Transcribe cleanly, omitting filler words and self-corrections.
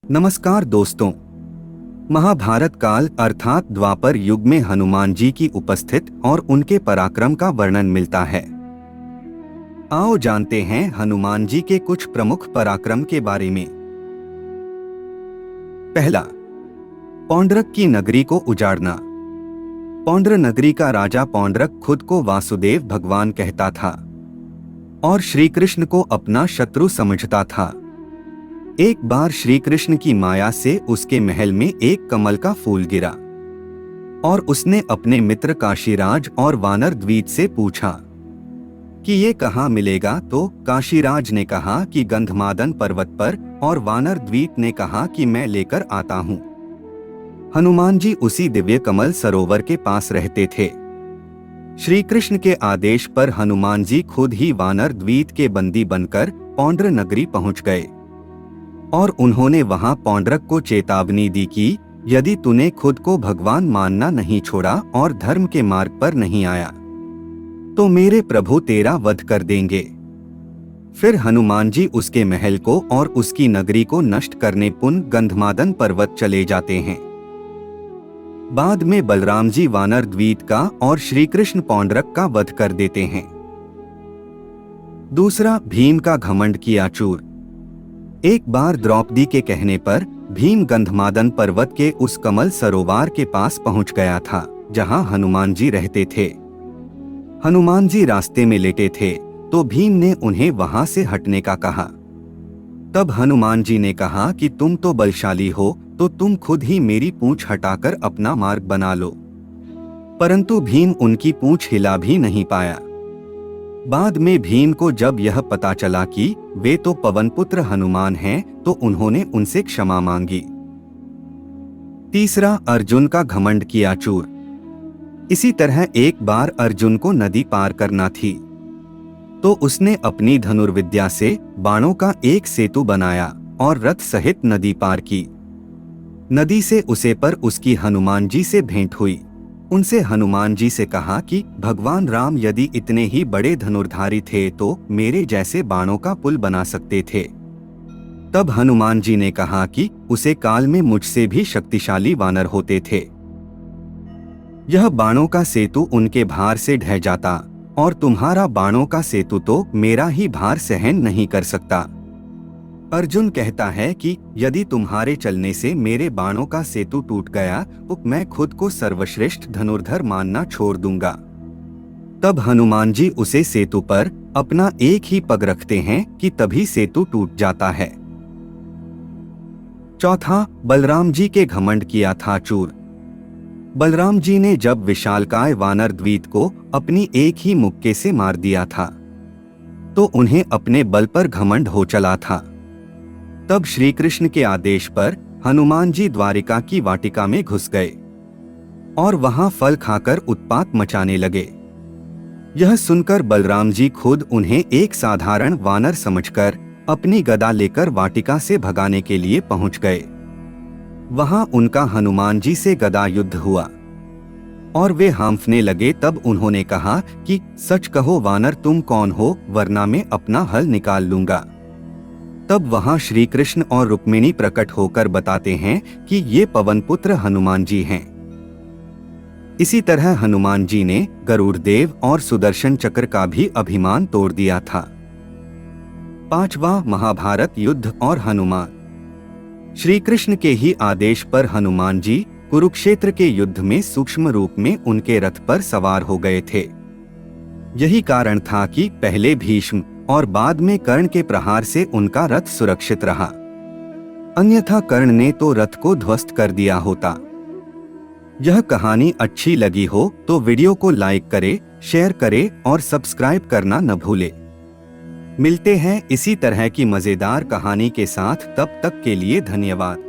नमस्कार दोस्तों, महाभारत काल अर्थात द्वापर युग में हनुमान जी की उपस्थित और उनके पराक्रम का वर्णन मिलता है। आओ जानते हैं हनुमान जी के कुछ प्रमुख पराक्रम के बारे में। पहला, पौंड्रक की नगरी को उजाड़ना। पौंड्र नगरी का राजा पौंड्रक खुद को वासुदेव भगवान कहता था और श्री कृष्ण को अपना शत्रु समझता था। एक बार श्री कृष्ण की माया से उसके महल में एक कमल का फूल गिरा और उसने अपने मित्र काशीराज और वानर द्वीप से पूछा कि ये कहाँ मिलेगा, तो काशीराज ने कहा कि गंधमादन पर्वत पर, और वानर द्वीप ने कहा कि मैं लेकर आता हूँ। हनुमान जी उसी दिव्य कमल सरोवर के पास रहते थे। श्री कृष्ण के आदेश पर हनुमान जी खुद ही वानर द्वीप के बंदी बनकर पौंड्र नगरी पहुँच गए और उन्होंने वहां पौंड्रक को चेतावनी दी कि यदि तूने खुद को भगवान मानना नहीं छोड़ा और धर्म के मार्ग पर नहीं आया तो मेरे प्रभु तेरा वध कर देंगे। फिर हनुमान जी उसके महल को और उसकी नगरी को नष्ट करने पुनः गंधमादन पर्वत चले जाते हैं। बाद में बलराम जी वानर द्वीप का और श्री कृष्ण पौंड्रक का वध कर देते हैं। दूसरा, भीम का घमंड किया चूर। एक बार द्रौपदी के कहने पर भीम गंधमादन पर्वत के उस कमल सरोवर के पास पहुंच गया था जहां हनुमान जी रहते थे। हनुमान जी रास्ते में लेटे थे तो भीम ने उन्हें वहां से हटने का कहा। तब हनुमान जी ने कहा कि तुम तो बलशाली हो, तो तुम खुद ही मेरी पूंछ हटाकर अपना मार्ग बना लो। परंतु भीम उनकी पूंछ हिला भी नहीं पाया। बाद में भीम को जब यह पता चला कि वे तो पवनपुत्र हनुमान हैं, तो उन्होंने उनसे क्षमा मांगी। तीसरा, अर्जुन का घमंड किया चूर। इसी तरह एक बार अर्जुन को नदी पार करना थी तो उसने अपनी धनुर्विद्या से बाणों का एक सेतु बनाया और रथ सहित नदी पार की। नदी से उसे पर उसकी हनुमान जी से भेंट हुई। उनसे हनुमान जी से कहा कि भगवान राम यदि इतने ही बड़े धनुर्धारी थे तो मेरे जैसे बाणों का पुल बना सकते थे। तब हनुमान जी ने कहा कि उसे काल में मुझसे भी शक्तिशाली वानर होते थे। यह बाणों का सेतु उनके भार से ढह जाता और तुम्हारा बाणों का सेतु तो मेरा ही भार सहन नहीं कर सकता। अर्जुन कहता है कि यदि तुम्हारे चलने से मेरे बाणों का सेतु टूट गया तो मैं खुद को सर्वश्रेष्ठ धनुर्धर मानना छोड़ दूंगा। तब हनुमान जी उसे सेतु पर अपना एक ही पग रखते हैं कि तभी सेतु टूट जाता है। चौथा, बलराम जी के घमंड किया था चूर। बलराम जी ने जब विशालकाय वानर द्वीप को अपनी एक ही मुक्के से मार दिया था तो उन्हें अपने बल पर घमंड हो चला था। तब श्री कृष्ण के आदेश पर हनुमान जी द्वारिका की वाटिका में घुस गए और वहां फल खाकर उत्पात मचाने लगे। यह सुनकर बलराम जी खुद उन्हें एक साधारण वानर समझकर अपनी गदा लेकर वाटिका से भगाने के लिए पहुंच गए। वहां उनका हनुमान जी से गदा युद्ध हुआ और वे हांफने लगे। तब उन्होंने कहा कि सच कहो वानर, तुम कौन हो, वरना मैं अपना हल निकाल लूंगा। तब वहां श्री कृष्ण और रुक्मिणी प्रकट होकर बताते हैं कि ये पवनपुत्र हनुमान जी हैं। इसी तरह हनुमान जी ने गरुड़ देव और सुदर्शन चक्र का भी अभिमान तोड़ दिया था। पांचवा, महाभारत युद्ध और हनुमान। श्री कृष्ण के ही आदेश पर हनुमान जी कुरुक्षेत्र के युद्ध में सूक्ष्म रूप में उनके रथ पर सवार हो गए थे। यही कारण था कि पहले भीष्म और बाद में कर्ण के प्रहार से उनका रथ सुरक्षित रहा, अन्यथा कर्ण ने तो रथ को ध्वस्त कर दिया होता। यह कहानी अच्छी लगी हो तो वीडियो को लाइक करे, शेयर करे और सब्सक्राइब करना न भूले। मिलते हैं इसी तरह की मजेदार कहानी के साथ, तब तक के लिए धन्यवाद।